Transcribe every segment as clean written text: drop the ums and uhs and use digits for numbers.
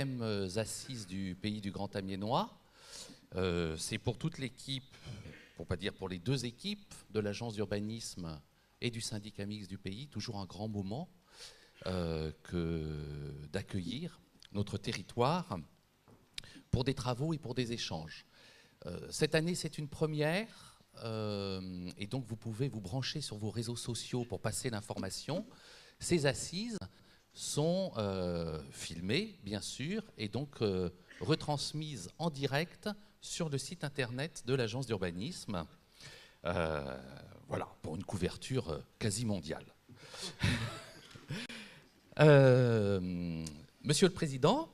Assises du pays du Grand Amiénois. C'est pour toute l'équipe, pour ne pas dire pour les deux équipes de l'agence d'urbanisme et du syndicat mixte du pays, toujours un grand moment d'accueillir notre territoire pour des travaux et pour des échanges. Cette année, c'est une première, et donc vous pouvez vous brancher sur vos réseaux sociaux pour passer l'information. Ces assises sont filmées, bien sûr, et donc retransmises en direct sur le site internet de l'agence d'urbanisme. Voilà, pour une couverture quasi mondiale. Monsieur le Président,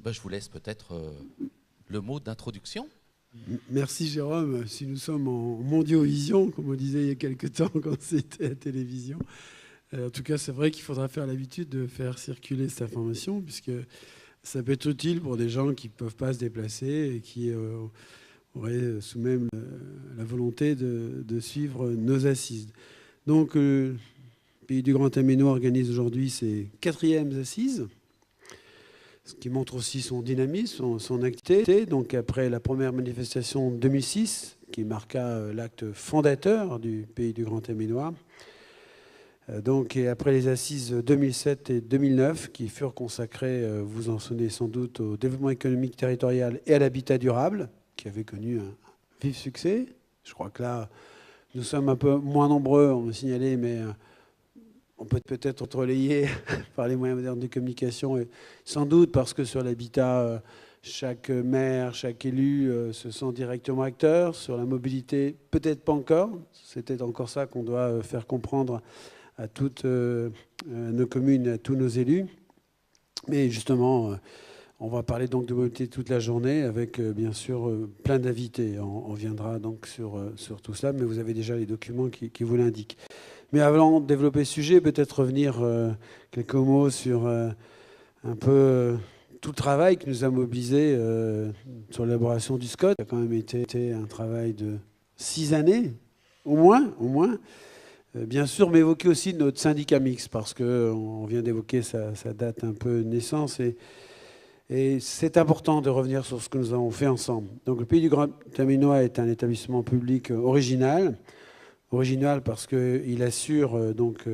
je vous laisse peut-être le mot d'introduction. Merci Jérôme. Si nous sommes en mondiovision, comme on disait il y a quelque temps quand c'était à la télévision, en tout cas c'est vrai qu'il faudra faire l'habitude de faire circuler cette information, puisque ça peut être utile pour des gens qui ne peuvent pas se déplacer et qui auraient sous même la volonté de suivre nos assises. Donc le Pays du Grand Amiénois organise aujourd'hui ses 4e assises, ce qui montre aussi son dynamisme, son activité. Donc après la première manifestation de 2006, qui marqua l'acte fondateur du Pays du Grand Amiénois, donc, et après les assises 2007 et 2009, qui furent consacrées, vous en souvenez sans doute, au développement économique territorial et à l'habitat durable, qui avait connu un vif succès. Je crois que là, nous sommes un peu moins nombreux, on me signalait, mais on peut peut-être être relayé par les moyens modernes de communication, et sans doute parce que sur l'habitat, chaque maire, chaque élu se sent directement acteur. Sur la mobilité, peut-être pas encore. C'est peut-être encore ça qu'on doit faire comprendre à toutes nos communes, à tous nos élus. Mais justement, on va parler donc de mobilité toute la journée avec bien sûr plein d'invités. On viendra donc sur tout cela, mais vous avez déjà les documents qui vous l'indiquent. Mais avant de développer ce sujet, peut-être revenir quelques mots sur un peu tout le travail qui nous a mobilisés sur l'élaboration du SCOT. Ça a quand même été un travail de 6 années, au moins. Bien sûr, mais évoquer aussi notre syndicat mixte, parce qu'on vient d'évoquer sa date un peu de naissance, et c'est important de revenir sur ce que nous avons fait ensemble. Donc le Pays du Grand Amiénois est un établissement public original parce qu'il assure donc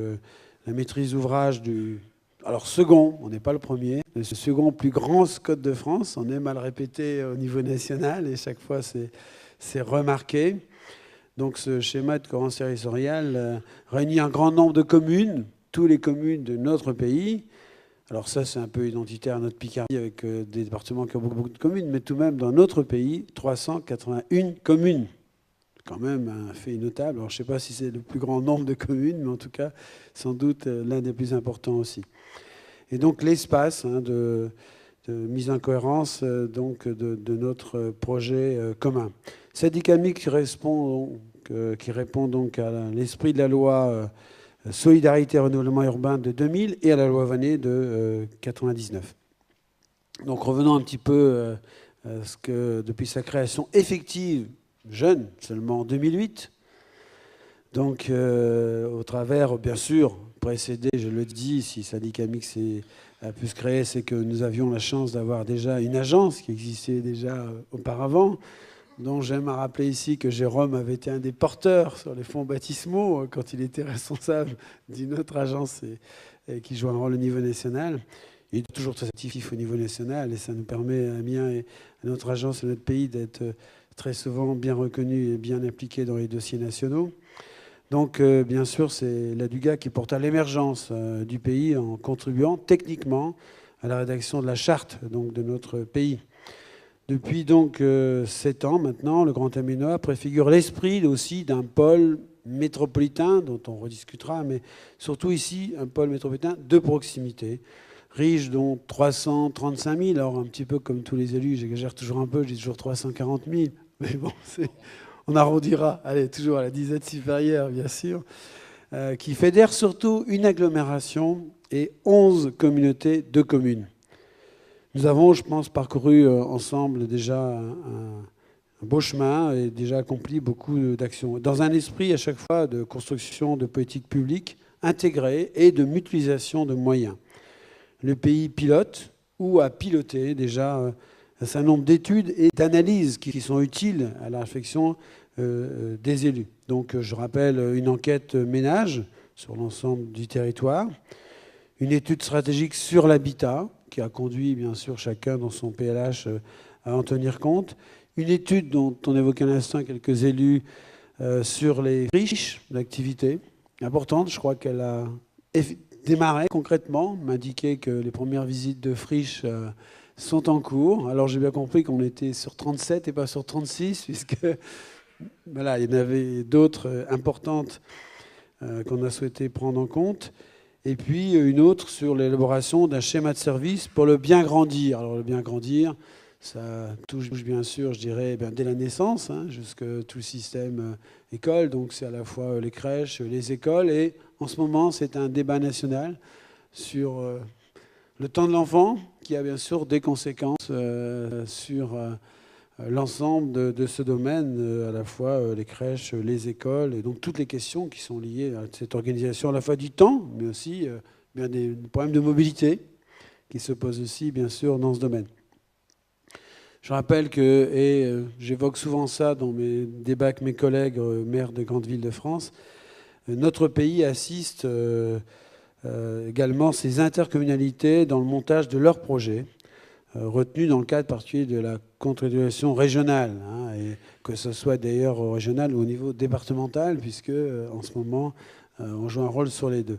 la maîtrise d'ouvrage du... Alors second, on n'est pas le premier, le second plus grand SCOT de France, on aime à le répéter au niveau national, et chaque fois c'est remarqué. Donc ce schéma de cohérence territoriale réunit un grand nombre de communes, toutes les communes de notre pays. Alors ça, c'est un peu identitaire à notre Picardie avec des départements qui ont beaucoup de communes, mais tout de même, dans notre pays, 381 communes. C'est quand même un fait notable. Alors je ne sais pas si c'est le plus grand nombre de communes, mais en tout cas, sans doute l'un des plus importants aussi. Et donc l'espace de mise en cohérence donc, de notre projet commun. Syndicat mixte qui répond donc à l'esprit de la loi Solidarité et renouvellement urbain de 2000 et à la loi Vanney de 99. Donc revenons un petit peu à ce que depuis sa création effective, jeune, seulement en 2008, donc au travers, bien sûr, précédé, je le dis, si syndicat mixte a pu se créer, c'est que nous avions la chance d'avoir déjà une agence qui existait déjà auparavant, dont j'aime à rappeler ici que Jérôme avait été un des porteurs sur les fonds baptismaux quand il était responsable d'une autre agence et qui joue un rôle au niveau national. Il est toujours très actif au niveau national et ça nous permet, à Amiens et à notre agence et à notre pays, d'être très souvent bien reconnus et bien impliqués dans les dossiers nationaux. Donc, bien sûr, c'est l'ADUGA qui porte à l'émergence du pays en contribuant techniquement à la rédaction de la charte donc, de notre pays. Depuis donc 7 ans maintenant, le Grand Amiénois préfigure l'esprit aussi d'un pôle métropolitain, dont on rediscutera, mais surtout ici, un pôle métropolitain de proximité, riche dont 335 000, alors un petit peu comme tous les élus, j'exagère toujours un peu, je dis toujours 340 000, mais bon, on arrondira, allez, toujours à la dizaine supérieure, bien sûr, qui fédère surtout une agglomération et 11 communautés de communes. Nous avons, je pense, parcouru ensemble déjà un beau chemin et déjà accompli beaucoup d'actions. Dans un esprit à chaque fois de construction de politique publique intégrée et de mutualisation de moyens. Le pays pilote, ou à piloter déjà un certain nombre d'études et d'analyses qui sont utiles à la réflexion des élus. Donc je rappelle une enquête ménage sur l'ensemble du territoire, une étude stratégique sur l'habitat qui a conduit bien sûr chacun dans son PLH à en tenir compte, une étude dont on évoquait à l'instant quelques élus sur les friches d'activité, importante, je crois qu'elle a démarré concrètement, m'indiquait que les premières visites de friches sont en cours. Alors j'ai bien compris qu'on était sur 37 et pas sur 36, puisque voilà, il y en avait d'autres importantes qu'on a souhaité prendre en compte. Et puis une autre sur l'élaboration d'un schéma de service pour le bien grandir. Alors le bien grandir, ça touche bien sûr, je dirais, dès la naissance, hein, jusque tout le système école. Donc c'est à la fois les crèches, les écoles. Et en ce moment, c'est un débat national sur le temps de l'enfant, qui a bien sûr des conséquences sur l'ensemble de ce domaine, à la fois les crèches, les écoles, et donc toutes les questions qui sont liées à cette organisation, à la fois du temps, mais aussi bien des problèmes de mobilité qui se posent aussi, bien sûr, dans ce domaine. Je rappelle que, et j'évoque souvent ça dans mes débats avec mes collègues maires de grandes villes de France, notre pays assiste également ces intercommunalités dans le montage de leurs projets, retenus dans le cadre particulier de la contre-évaluation régionale, hein, et que ce soit d'ailleurs au régional ou au niveau départemental, puisque en ce moment, on joue un rôle sur les deux.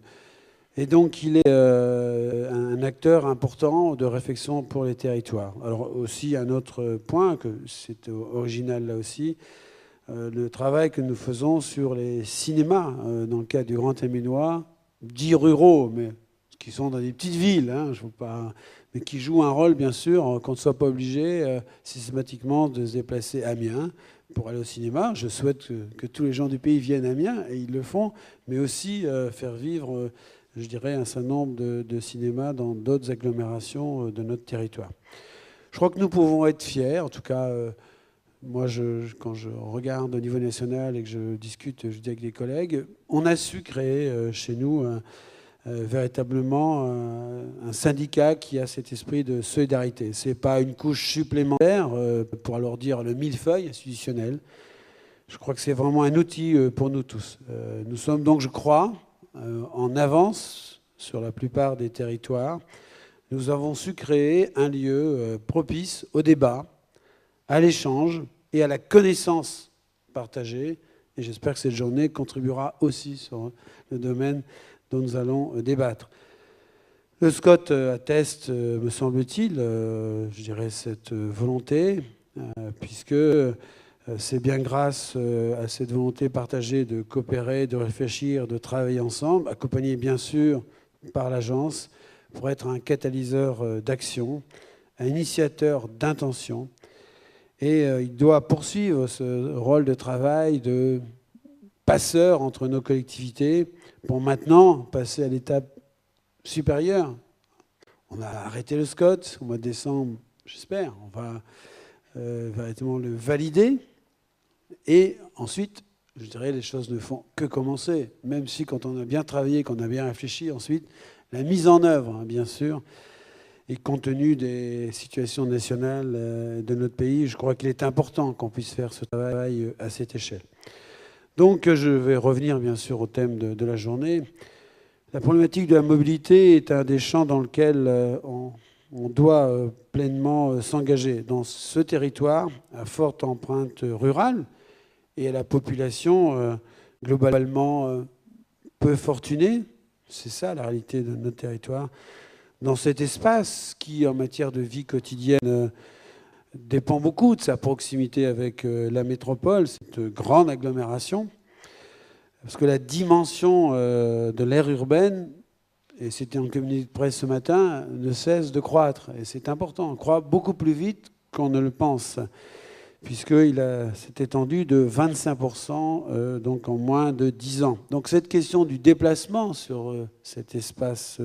Et donc, il est un acteur important de réflexion pour les territoires. Alors aussi, un autre point, que c'est original là aussi, le travail que nous faisons sur les cinémas, dans le cadre du Grand Théménois, dits ruraux, mais qui sont dans des petites villes, hein, je veux pas, mais qui jouent un rôle, bien sûr, qu'on ne soit pas obligé systématiquement de se déplacer à Amiens pour aller au cinéma. Je souhaite que tous les gens du pays viennent à Amiens, et ils le font, mais aussi faire vivre je dirais, un certain nombre de cinémas dans d'autres agglomérations de notre territoire. Je crois que nous pouvons être fiers, en tout cas, moi, quand je regarde au niveau national et que je discute, je dis avec des collègues, on a su créer chez nous véritablement un syndicat qui a cet esprit de solidarité. Ce n'est pas une couche supplémentaire pour alors dire le millefeuille institutionnel. Je crois que c'est vraiment un outil pour nous tous. Nous sommes donc, je crois, en avance sur la plupart des territoires. Nous avons su créer un lieu propice au débat, à l'échange et à la connaissance partagée. Et j'espère que cette journée contribuera aussi sur le domaine dont nous allons débattre. Le SCOT atteste, me semble-t-il, je dirais cette volonté, puisque c'est bien grâce à cette volonté partagée de coopérer, de réfléchir, de travailler ensemble, accompagné bien sûr par l'agence, pour être un catalyseur d'action, un initiateur d'intention. Et il doit poursuivre ce rôle de travail de passeur entre nos collectivités pour maintenant passer à l'étape supérieure. On a arrêté le SCOT au mois de décembre, j'espère. On va véritablement le valider. Et ensuite, je dirais, les choses ne font que commencer, même si quand on a bien travaillé, qu'on a bien réfléchi, ensuite, la mise en œuvre, hein, bien sûr, et compte tenu des situations nationales de notre pays, je crois qu'il est important qu'on puisse faire ce travail à cette échelle. Donc, je vais revenir, bien sûr, au thème de la journée. La problématique de la mobilité est un des champs dans lequel on doit pleinement s'engager. Dans ce territoire à forte empreinte rurale, et à la population globalement peu fortunée, c'est ça la réalité de notre territoire, dans cet espace qui, en matière de vie quotidienne, dépend beaucoup de sa proximité avec la métropole, cette grande agglomération, parce que la dimension de l'aire urbaine, et c'était en communiqué de presse ce matin, ne cesse de croître. Et c'est important, on croît beaucoup plus vite qu'on ne le pense, puisqu'il s'est étendu de 25% donc en moins de 10 ans. Donc cette question du déplacement sur cet espace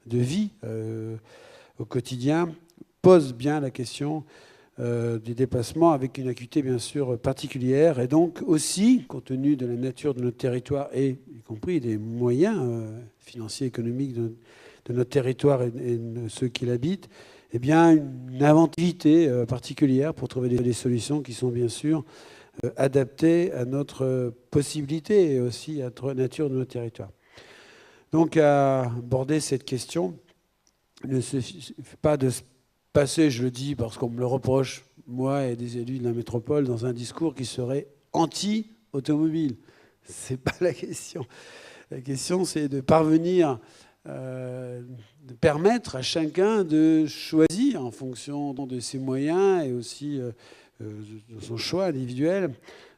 de vie au quotidien pose bien la question du déplacement avec une acuité bien sûr particulière, et donc aussi, compte tenu de la nature de notre territoire et y compris des moyens financiers, économiques de notre territoire et de ceux qui l'habitent, eh bien, une inventivité particulière pour trouver des solutions qui sont bien sûr adaptées à notre possibilité et aussi à la nature de nos territoires. Donc, à aborder cette question, il ne suffit pas de se passer, je le dis parce qu'on me le reproche, moi et des élus de la métropole, dans un discours qui serait anti-automobile. Ce n'est pas la question. La question, c'est de parvenir, de permettre à chacun de choisir en fonction de ses moyens et aussi de son choix individuel,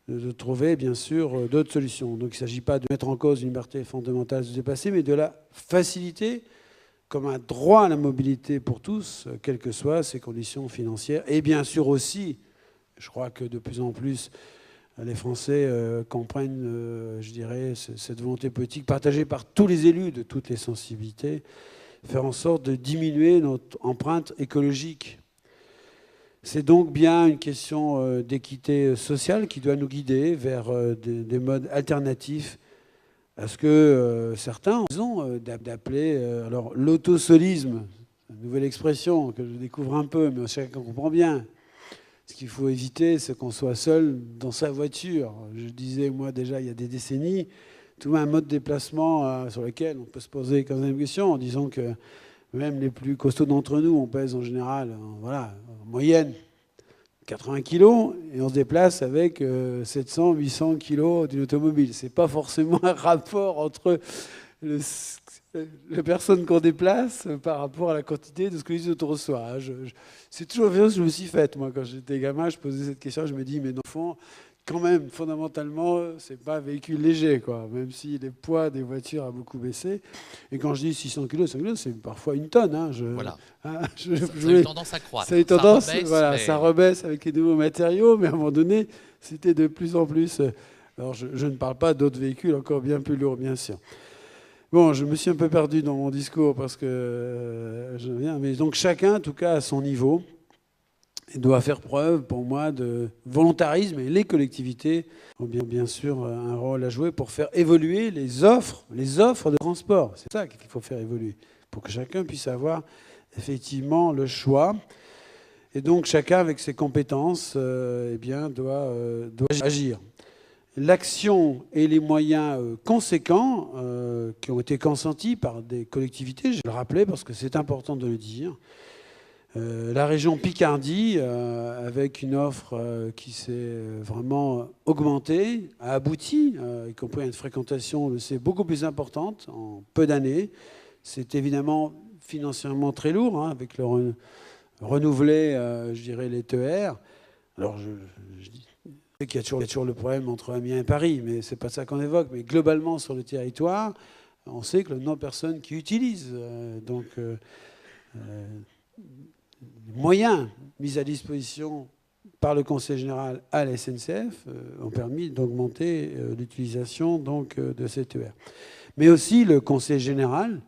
de trouver bien sûr d'autres solutions. Donc il ne s'agit pas de mettre en cause une liberté fondamentale de se déplacer, mais de la faciliter comme un droit à la mobilité pour tous, quelles que soient ses conditions financières. Et bien sûr aussi, je crois que de plus en plus, les Français comprennent, je dirais, cette volonté politique partagée par tous les élus de toutes les sensibilités, faire en sorte de diminuer notre empreinte écologique. C'est donc bien une question d'équité sociale qui doit nous guider vers des modes alternatifs à ce que certains ont d'appeler alors l'autosolisme, une nouvelle expression que je découvre un peu, mais chacun comprend bien. Ce qu'il faut éviter, c'est qu'on soit seul dans sa voiture. Je disais, moi, déjà, il y a des décennies, tout un mode de déplacement sur lequel on peut se poser quand même une question en disant que même les plus costauds d'entre nous, on pèse en général, voilà, en moyenne, 80 kilos, et on se déplace avec 700, 800 kilos d'une automobile. Ce n'est pas forcément un rapport entre la personne qu'on déplace par rapport à la quantité de ce que les autres reçoivent. C'est toujours la chose que je me suis faite. Moi, quand j'étais gamin, je posais cette question, je me dis, mais dans le fond, quand même, fondamentalement, c'est pas un véhicule léger, quoi, même si les poids des voitures a beaucoup baissé. Et quand je dis 600 kilos, c'est parfois une tonne. Hein, voilà. Ça a eu tendance à croître. Ça a eu tendance, ça rebaisse, voilà, mais... ça rebaisse avec les nouveaux matériaux, mais à un moment donné, c'était de plus en plus... Alors, je ne parle pas d'autres véhicules encore bien plus lourds, bien sûr. Bon, je me suis un peu perdu dans mon discours parce que je viens, mais donc chacun, en tout cas à son niveau, doit faire preuve, pour moi, de volontarisme, et les collectivités ont bien sûr un rôle à jouer pour faire évoluer les offres de transport. C'est ça qu'il faut faire évoluer, pour que chacun puisse avoir effectivement le choix. Et donc chacun, avec ses compétences, eh bien, doit agir. L'action et les moyens conséquents qui ont été consentis par des collectivités, je le rappelais parce que c'est important de le dire. La région Picardie, avec une offre qui s'est vraiment augmentée, a abouti, y compris à une fréquentation, on le sait, beaucoup plus importante en peu d'années. C'est évidemment financièrement très lourd, hein, avec le renouveler, je dirais, les TER. Alors, je dis qu'il y a toujours le problème entre Amiens et Paris, mais ce n'est pas ça qu'on évoque. Mais globalement, sur le territoire, on sait que le nombre de personnes qui utilisent les moyens mis à disposition par le Conseil général à la SNCF ont permis d'augmenter l'utilisation de ces TER. Mais aussi le Conseil général,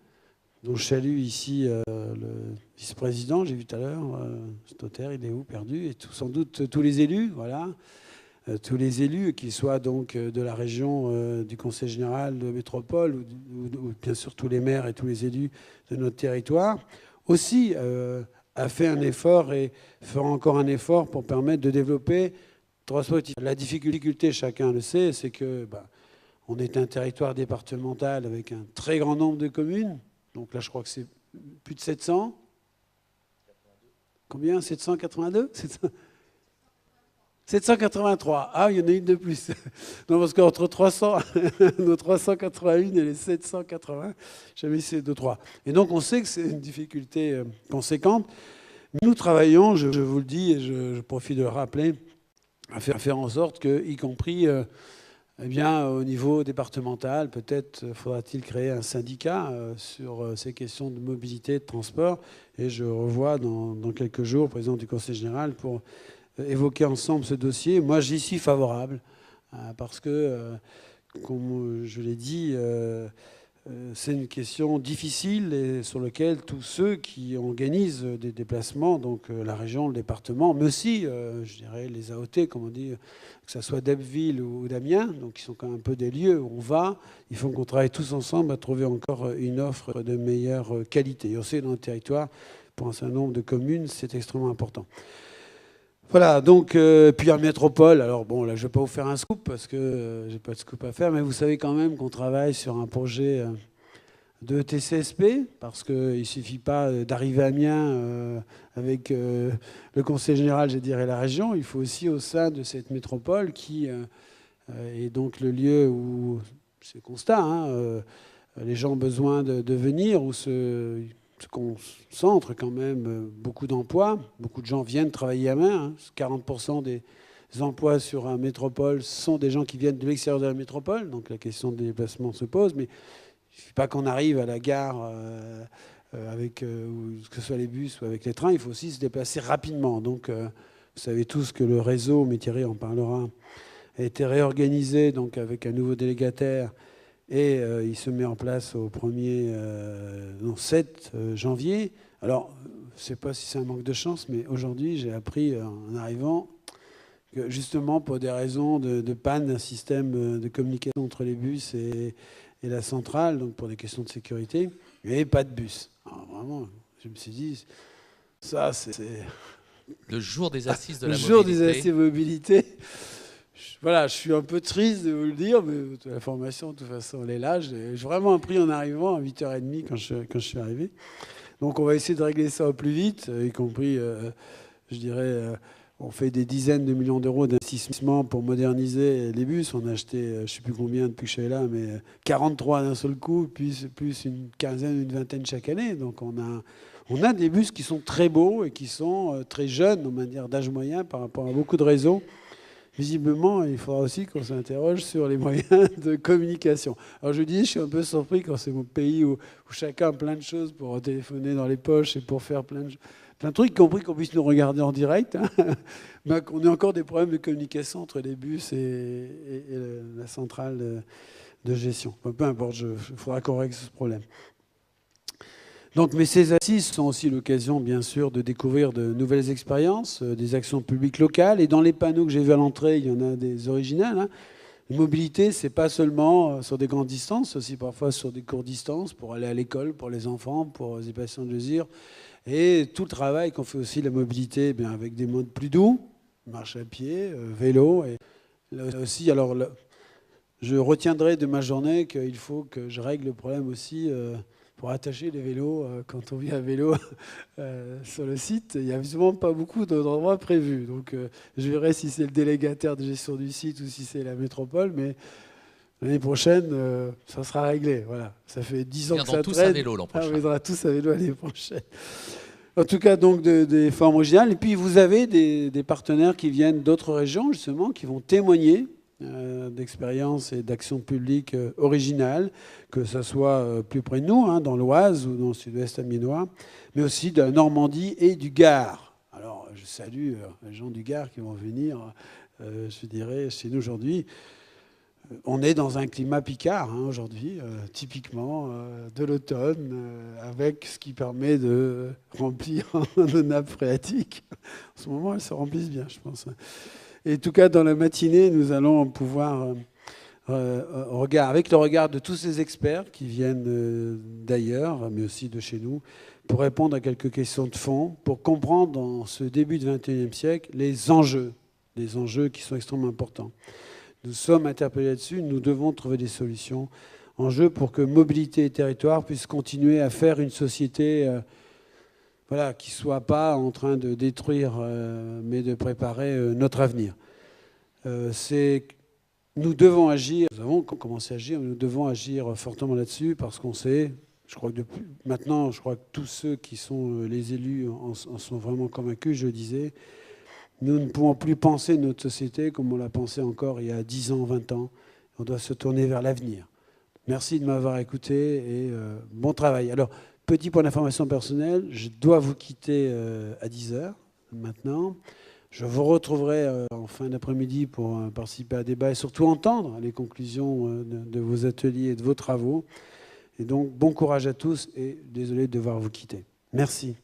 dont je salue ici le vice-président, j'ai vu tout à l'heure, Stotter, il est où, perdu, et sans doute tous les élus, voilà. Tous les élus, qu'ils soient donc de la région du Conseil général de métropole ou bien sûr tous les maires et tous les élus de notre territoire, aussi a fait un effort et fera encore un effort pour permettre de développer transport. La difficulté, chacun le sait, c'est que on est un territoire départemental avec un très grand nombre de communes. Donc là, je crois que c'est plus de 700. Combien? 782 783. Ah, il y en a une de plus. Non, parce qu'entre 300, nos 381 et les 780, j'avais essayé 2-3. Et donc, on sait que c'est une difficulté conséquente. Nous travaillons, je vous le dis, et je profite de le rappeler, à faire en sorte que, y compris eh bien, au niveau départemental, peut-être faudra-t-il créer un syndicat sur ces questions de mobilité, de transport. Et je revois dans quelques jours le président du Conseil général pour évoquer ensemble ce dossier. Moi, j'y suis favorable parce que, comme je l'ai dit, c'est une question difficile et sur laquelle tous ceux qui organisent des déplacements, donc la région, le département, mais aussi, je dirais, les AOT, comme on dit, que ce soit d'Abbeville ou d'Amiens, donc qui sont quand même un peu des lieux où on va, il faut qu'on travaille tous ensemble à trouver encore une offre de meilleure qualité. Et on sait dans le territoire, pour un certain nombre de communes, c'est extrêmement important. Voilà, donc, puis en métropole, alors bon, là je ne vais pas vous faire un scoop parce que j'ai pas de scoop à faire, mais vous savez quand même qu'on travaille sur un projet de TCSP, parce qu'il ne suffit pas d'arriver à Amiens avec le conseil général, je dirais, la région, il faut aussi au sein de cette métropole qui est donc le lieu où, c'est constat, hein, les gens ont besoin de venir, où se concentre quand même beaucoup d'emplois. Beaucoup de gens viennent travailler à Amiens. Hein. 40% des emplois sur un métropole sont des gens qui viennent de l'extérieur de la métropole. Donc la question des déplacements se pose. Mais il ne suffit pas qu'on arrive à la gare avec que ce soit les bus ou avec les trains. Il faut aussi se déplacer rapidement. Donc vous savez tous que le réseau, mais Thierry en parlera, a été réorganisé donc avec un nouveau délégataire. Et il se met en place au 7 janvier. Alors, je ne sais pas si c'est un manque de chance, mais aujourd'hui, j'ai appris en arrivant que justement, pour des raisons de panne d'un système de communication entre les bus et la centrale, donc pour des questions de sécurité, il n'y avait pas de bus. Alors, vraiment, je me suis dit, ça, c'est... Le jour des assises de la mobilité. Le jour des assises de mobilité. Voilà, je suis un peu triste de vous le dire, mais la formation, de toute façon, elle est là. J'ai vraiment appris en arrivant à 8h30 quand je suis arrivé. Donc, on va essayer de régler ça au plus vite, y compris, je dirais, on fait des dizaines de millions d'euros d'investissement pour moderniser les bus. On a acheté, je ne sais plus combien depuis que je suis là, mais 43 d'un seul coup, plus une quinzaine, une vingtaine chaque année. Donc, on a des bus qui sont très beaux et qui sont très jeunes, on va dire, d'âge moyen par rapport à beaucoup de réseaux. Visiblement, il faudra aussi qu'on s'interroge sur les moyens de communication. Alors je dis, je suis un peu surpris quand c'est mon pays où chacun a plein de choses pour téléphoner dans les poches et pour faire plein de trucs, y compris qu'on puisse nous regarder en direct. Hein. Mais on a encore des problèmes de communication entre les bus et la centrale de gestion. Enfin, peu importe, il faudra qu'on règle ce problème. Donc, mais ces assises sont aussi l'occasion, bien sûr, de découvrir de nouvelles expériences, des actions publiques locales. Et dans les panneaux que j'ai vus à l'entrée, il y en a des originales. Hein. La mobilité, c'est pas seulement sur des grandes distances, c'est aussi parfois sur des courtes distances, pour aller à l'école, pour les enfants, pour les patients de loisirs. Et tout le travail qu'on fait aussi, la mobilité, eh bien, avec des modes plus doux, marche à pied, vélo. Et là aussi, alors, je retiendrai de ma journée qu'il faut que je règle le problème aussi... pour attacher les vélos, quand on vient à vélo sur le site, il n'y a visiblement pas beaucoup d'endroits prévus. Donc je verrai si c'est le délégataire de gestion du site ou si c'est la métropole, mais l'année prochaine, ça sera réglé. Voilà. Ça fait 10 ans que ça traîne. Tous à vélo l'an prochain. On viendra tous à vélo l'année prochaine. En tout cas, donc, des formes originales. Et puis, vous avez des partenaires qui viennent d'autres régions, justement, qui vont témoigner d'expériences et d'actions publiques originales, que ce soit plus près de nous, hein, dans l'Oise ou dans le sud-ouest amiénois, mais aussi de la Normandie et du Gard. Alors, je salue les gens du Gard qui vont venir, je dirais, chez nous aujourd'hui. On est dans un climat picard hein, aujourd'hui, typiquement de l'automne, avec ce qui permet de remplir nos nappes phréatiques. En ce moment, elles se remplissent bien, je pense. Et en tout cas, dans la matinée, nous allons pouvoir, avec le regard de tous ces experts qui viennent d'ailleurs, mais aussi de chez nous, pour répondre à quelques questions de fond, pour comprendre dans ce début du XXIe siècle les enjeux qui sont extrêmement importants. Nous sommes interpellés là-dessus, nous devons trouver des solutions en jeu pour que mobilité et territoire puissent continuer à faire une société... Voilà, qui ne soit pas en train de détruire, mais de préparer notre avenir. Nous devons agir, nous avons commencé à agir, mais nous devons agir fortement là-dessus parce qu'on sait, je crois que maintenant, je crois que tous ceux qui sont les élus en sont vraiment convaincus, je le disais, nous ne pouvons plus penser notre société comme on l'a pensé encore il y a 10 ans, 20 ans. On doit se tourner vers l'avenir. Merci de m'avoir écouté et bon travail. Alors, petit point d'information personnelle, je dois vous quitter à 10h maintenant. Je vous retrouverai en fin d'après-midi pour participer à un débat et surtout entendre les conclusions de vos ateliers et de vos travaux. Et donc, bon courage à tous et désolé de devoir vous quitter. Merci.